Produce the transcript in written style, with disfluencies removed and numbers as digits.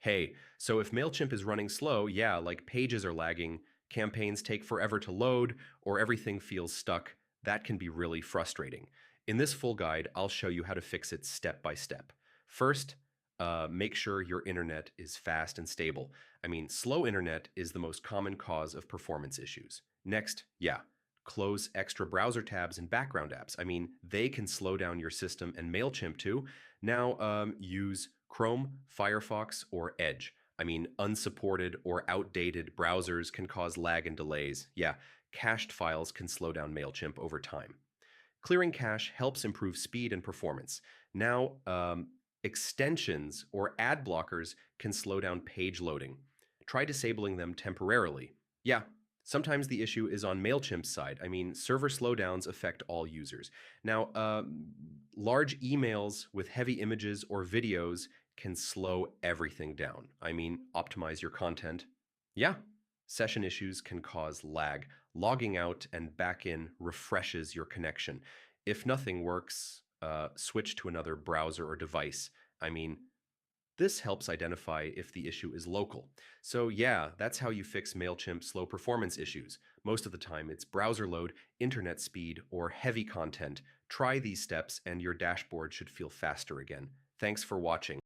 Hey, so if Mailchimp is running slow, yeah, like pages are lagging, campaigns take forever to load, or everything feels stuck, that can be really frustrating. In this full guide, I'll show you how to fix it step by step. First, make sure your internet is fast and stable. I mean, slow internet is the most common cause of performance issues. Next, yeah, close extra browser tabs and background apps. I mean, they can slow down your system and Mailchimp too. Now, use Chrome, Firefox, or Edge. I mean, unsupported or outdated browsers can cause lag and delays. Yeah, cached files can slow down Mailchimp over time. Clearing cache helps improve speed and performance. Now, extensions or ad blockers can slow down page loading. Try disabling them temporarily. Yeah, sometimes the issue is on Mailchimp's side. I mean, server slowdowns affect all users. Now, large emails with heavy images or videos can slow everything down. I mean, optimize your content. Yeah, session issues can cause lag. Logging out and back in refreshes your connection. If nothing works, switch to another browser or device. I mean, this helps identify if the issue is local. So yeah, that's how you fix Mailchimp slow performance issues. Most of the time, it's browser load, internet speed, or heavy content. Try these steps and your dashboard should feel faster again. Thanks for watching.